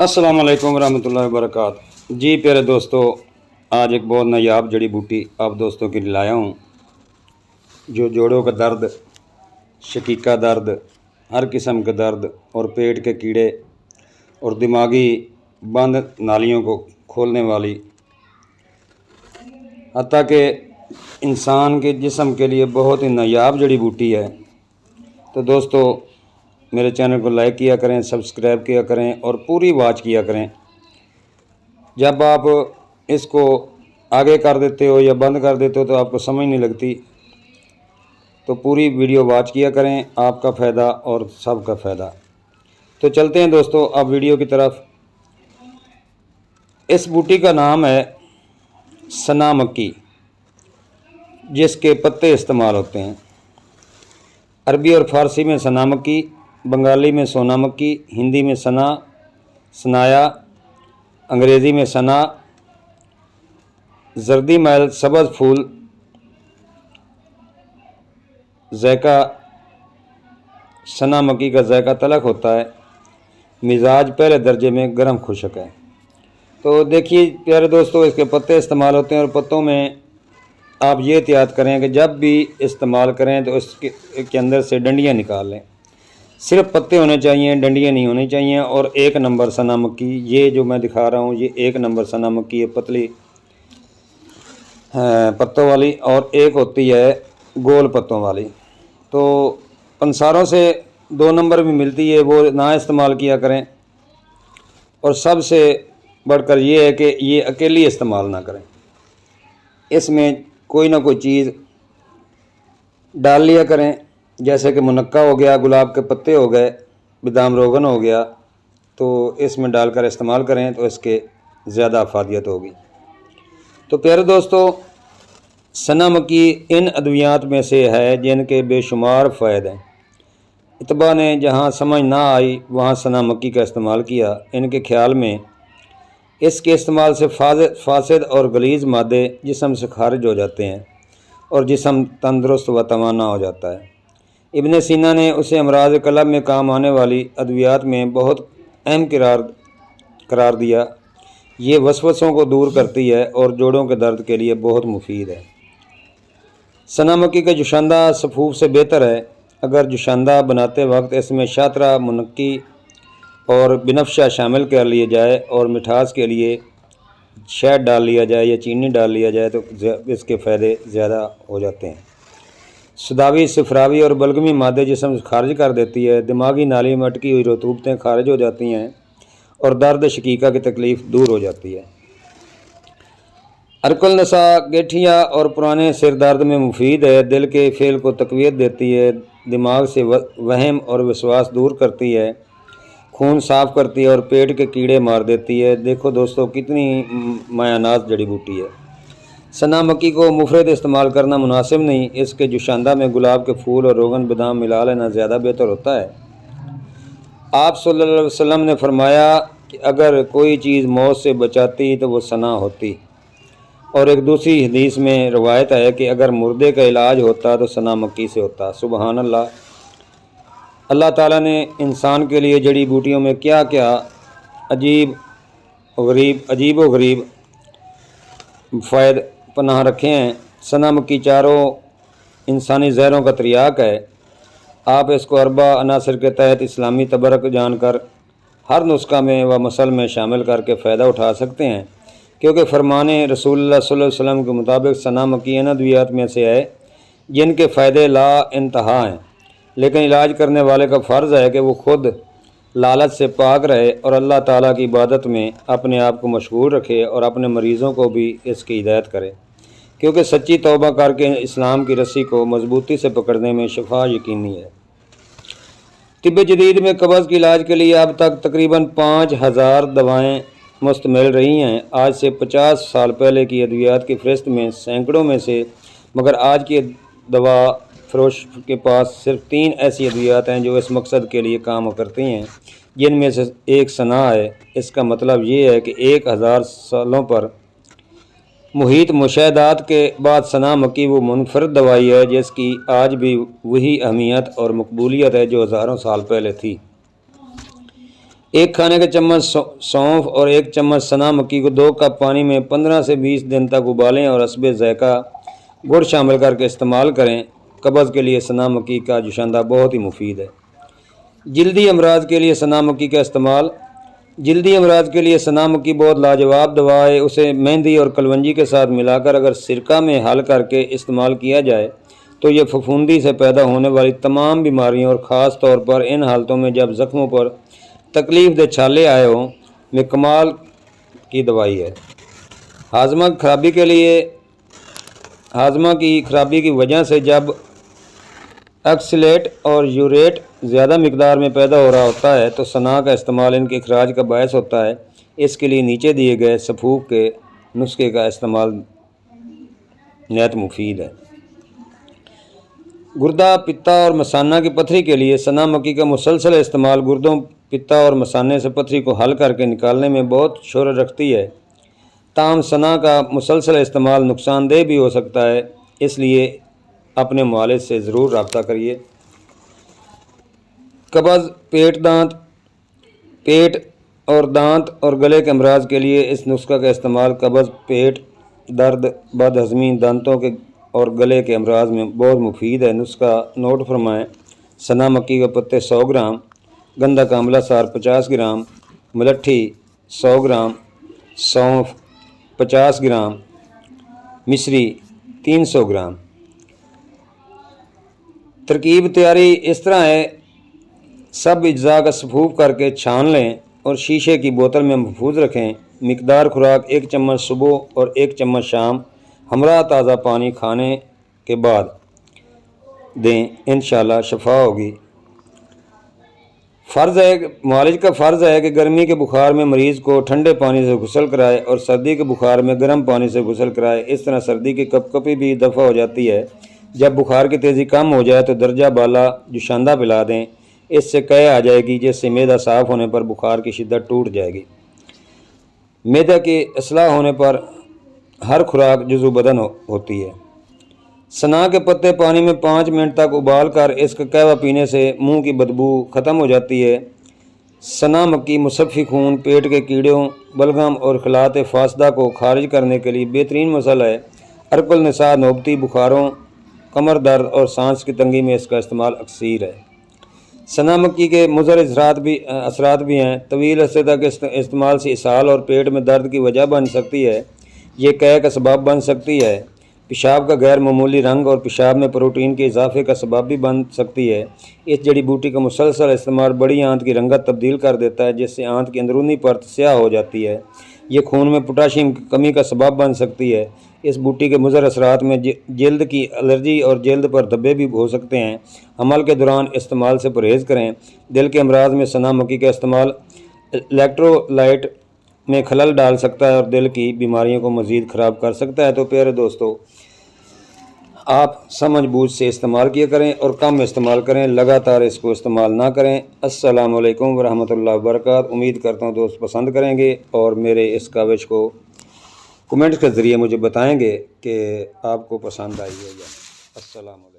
अस्सलाम वालेकुम रहमतुल्लाहि व बरकातहू। जी प्यारे दोस्तों, आज एक बहुत नायाब जड़ी बूटी आप दोस्तों के लिए लाया हूँ जो जोड़ों का दर्द, शकीका दर्द, हर किस्म के दर्द और पेट के कीड़े और दिमागी बंद नालियों को खोलने वाली, हत्ता कि इंसान के जिस्म के लिए बहुत ही नायाब जड़ी बूटी है। तो दोस्तों, मेरे चैनल को लाइक किया करें, सब्सक्राइब किया करें और पूरी वॉच किया करें। जब आप इसको आगे कर देते हो या बंद कर देते हो तो आपको समझ नहीं लगती, तो पूरी वीडियो वॉच किया करें, आपका फ़ायदा और सबका फ़ायदा। तो चलते हैं दोस्तों अब वीडियो की तरफ। इस बूटी का नाम है सना मक्की, जिसके पत्ते इस्तेमाल होते हैं। अरबी और फ़ारसी में सना मक्की, बंगाली में सोना मक्की, हिंदी में सना, सनाया, अंग्रेज़ी में सना, जर्दी मैल सब्ज़ फूल, ज़ायका। सना मक्की का ज़ायका तलख होता है, मिजाज पहले दर्जे में गर्म खुशक है। तो देखिए प्यारे दोस्तों, इसके पत्ते इस्तेमाल होते हैं और पत्तों में आप ये एहतियात करें कि जब भी इस्तेमाल करें तो इसके अंदर से डंडियाँ निकाल लें। सिर्फ पत्ते होने चाहिए, डंडियाँ नहीं होनी चाहिए। और एक नंबर सना मक्की, ये जो मैं दिखा रहा हूँ ये एक नंबर सना मक्की है, पतली पत्तों वाली, और एक होती है गोल पत्तों वाली। तो पंसारों से 2 नंबर भी मिलती है, वो ना इस्तेमाल किया करें। और सबसे बढ़कर ये है कि ये अकेली इस्तेमाल ना करें, इसमें कोई ना कोई चीज़ डाल लिया करें, जैसे कि मुनक्का हो गया, गुलाब के पत्ते हो गए, बादाम रोगन हो गया, तो इसमें डालकर इस्तेमाल करें तो इसके ज़्यादा अफादियत होगी। तो प्यारे दोस्तों, सना मक्की इन अद्वियात में से है जिनके बेशुमार फ़ायदे हैं। इतबा ने जहाँ समझ ना आई वहाँ सना मक्की का इस्तेमाल किया। इनके ख्याल में इसके इस्तेमाल से फासिद और गलीज़ मादे जिस्म से खारिज हो जाते हैं और जिस्म तंदुरुस्त व तवाना हो जाता है। इब्न सीना ने उसे अमराज कलब में काम आने वाली अद्वियात में बहुत अहम करार दिया। ये वसवसों को दूर करती है और जोड़ों के दर्द के लिए बहुत मुफीद है। सना मक्की का जुशांदा सफूफ से बेहतर है। अगर जुशांदा बनाते वक्त इसमें शातरा, मुनक्की और बिनफ्शा शामिल कर लिए जाए और मिठास के लिए शहद डाल लिया जाए या चीनी डाल लिया जाए तो इसके फ़ायदे ज़्यादा हो जाते हैं। सुदावी, सिफरावी और बलगमी मादे जिस्म से खारिज कर देती है। दिमागी नाली में अटकी हुई रतूबतें खारिज हो जाती हैं और दर्द शकीका की तकलीफ़ दूर हो जाती है। अरकुल नसा, गठिया और पुराने सिर दर्द में मुफीद है। दिल के फेल को तकवीत देती है, दिमाग से वहम और विश्वास दूर करती है, खून साफ़ करती है और पेट के कीड़े मार देती है। देखो दोस्तों, कितनी मायानाज़ जड़ी बूटी है। सना मक्की को मुफरद इस्तेमाल करना मुनासिब नहीं। इसके जुशांदा में गुलाब के फूल और रोगन बादाम मिला लेना ज़्यादा बेहतर होता है। आप सल्लल्लाहु अलैहि वसल्लम ने फरमाया कि अगर कोई चीज़ मौत से बचाती तो वो सना होती। और एक दूसरी हदीस में रवायत है कि अगर मुर्दे का इलाज होता तो सना मक्की से होता। सुबहान अल्लाह। अल्लाह ताला ने इंसान के लिए जड़ी बूटियों में क्या क्या अजीब व गरीब फ़ायदे पनाह रखे हैं। सना मक्की चारों इंसानी ज़हरों का त्रियाक है। आप इसको अरबा अनासर के तहत इस्लामी तबरक जानकर हर नुस्खा में व मसल में शामिल करके फ़ायदा उठा सकते हैं, क्योंकि फरमाने रसूलुल्लाह सल्लल्लाहु अलैहि वसल्लम के मुताबिक सना मक्की इन अद्वियात में से है जिनके फ़ायदे ला इंतहा हैं। लेकिन इलाज करने वाले का फ़र्ज़ है कि वो खुद लालच से पाक रहे और अल्लाह ताला की इबादत में अपने आप को मशगूल रखे और अपने मरीज़ों को भी इसकी हिदायत करे, क्योंकि सच्ची तौबा करके इस्लाम की रस्सी को मजबूती से पकड़ने में शफा यकीनी है। तिब्ब जदीद में कब्ज़ के इलाज के लिए अब तक तकरीबन 5000 दवाएँ मुफ्त मिल रही हैं। आज से 50 साल पहले की अद्वियात की फ़हरिस्त में सैकड़ों में से, मगर आज की दवा फरोश के पास सिर्फ 3 ऐसी अद्वियात हैं जो इस मकसद के लिए काम करती हैं, जिनमें से एक सना है। इसका मतलब ये है कि 1000 सालों पर मुहीत मुशाहदात के बाद सना मक्की वो मुनफरद दवाई है जिसकी आज भी वही अहमियत और मकबूलियत है जो हज़ारों साल पहले थी। 1 खाने का चम्मच सौंफ और 1 चम्मच सना मक्की को 2 कप पानी में 15 से 20 दिन तक उबालें और हस्बे ज़ायक़ा गुड़ शामिल करके इस्तेमाल करें। कब्ज़ के लिए सना मक्की का जुशांदा बहुत ही मुफीद है। जल्दी अमराज के लिए सना मक्की का इस्तेमाल। जल्दी अमराज के लिए सना मक्की बहुत लाजवाब दवा है। उसे मेहंदी और कलवंजी के साथ मिलाकर अगर सिरका में हल करके इस्तेमाल किया जाए तो ये फफूंदी से पैदा होने वाली तमाम बीमारियों और ख़ास तौर पर इन हालतों में जब ज़ख्मों पर तकलीफ़ दे छाले आए हों में कमाल की दवाई है। हाजमा की खराबी की वजह से जब ऑक्सलेट और यूरेट ज़्यादा मिकदार में पैदा हो रहा होता है तो सना का इस्तेमाल इनके अखराज का बायस होता है। इसके लिए नीचे दिए गए सफूफ के नुस्खे का इस्तेमाल नहायत मुफीद है। गुर्दा, पित्ता और मसाना की पथरी के लिए सना मक्की का मुसलसल इस्तेमाल गुर्दों, पित्ता और मसाने से पथरी को हल करके निकालने में बहुत शोहरत रखती है। ताहम सना का मुसलसल इस्तेमाल नुकसानदेह भी हो सकता है, इसलिए अपने मुआलिज से ज़रूर रब्ता करिए। कब्ज़, पेट और दांत और गले के अमराज के लिए इस नुस्खा का इस्तेमाल कब्ज़, पेट दर्द, बदहज़मी, दांतों के और गले के अमराज में बहुत मुफीद है। नुस्खा नोट फरमाएँ। सना मक्की के पत्ते 100 ग्राम, गंदा कामला सार 50 ग्राम, मलट्ठी 100 ग्राम, सौंफ 50 ग्राम, मिश्री 300 ग्राम। तरकीब तैयारी इस तरह है। सब अज्जा का सफूफ करके छान लें और शीशे की बोतल में महफूज रखें। मिकदार खुराक 1 चम्मच सुबह और 1 चम्मच शाम, हमरा ताज़ा पानी खाने के बाद दें, इंशाअल्लाह शफा होगी। मुआलिज का फ़र्ज़ है कि गर्मी के बुखार में मरीज़ को ठंडे पानी से गुसल कराए और सर्दी के बुखार में गर्म पानी से गुसल कराए। इस तरह सर्दी की कपकपी भी दफ़ा हो जाती है। जब बुखार की तेज़ी कम हो जाए तो दर्जा बाला जुशांदा पिला दें। इससे कै आ जाएगी, जिससे मैदा साफ़ होने पर बुखार की शिद्दत टूट जाएगी। मैदा की असलाह होने पर हर खुराक जुज़ू बदन होती है। सना के पत्ते पानी में 5 मिनट तक उबाल कर इसका कहवा पीने से मुंह की बदबू ख़त्म हो जाती है। सना मक्की मुसफ़ी खून, पेट के कीड़ों, बलगम और खिलात फासदा को खारिज करने के लिए बेहतरीन मसल है। अर्कुल निसा, नौबती बुखारों, कमर दर्द और सांस की तंगी में इसका इस्तेमाल अक्सर है। सना मक्की के मुज़र असरात भी हैं। तवील अरसे तक इस्तेमाल से इसहाल और पेट में दर्द की वजह बन सकती है। ये कै का सबब बन सकती है। पेशाब का गैर मामूली रंग और पेशाब में प्रोटीन के इजाफे का सबब भी बन सकती है। इस जड़ी बूटी का मुसलसल इस्तेमाल बड़ी आंत की रंगत तब्दील कर देता है, जिससे आंत की अंदरूनी परत स्याह हो जाती है। ये खून में पोटाशियम की कमी का सबब बन सकती है। इस बूटी के मुज़र असरात में जल्द की एलर्जी और जल्द पर धब्बे भी हो सकते हैं। अमल के दौरान इस्तेमाल से परहेज़ करें। दिल के अमराज में सना मक्की का इस्तेमाल इलेक्ट्रोलाइट में खलल डाल सकता है और दिल की बीमारियों को मज़ीद ख़राब कर सकता है। तो प्यारे दोस्तों, आप समझ बूझ से इस्तेमाल किया करें और कम इस्तेमाल करें, लगातार इसको इस्तेमाल ना करें। अस्सलामु अलैकुम वरहमतुल्लाहि वबरकातुहू। उम्मीद करता हूँ दोस्त पसंद करेंगे और मेरे इस काविश को कमेंट के ज़रिए मुझे बताएंगे कि आपको पसंद आई है या। अस्सलामु अलैकुम।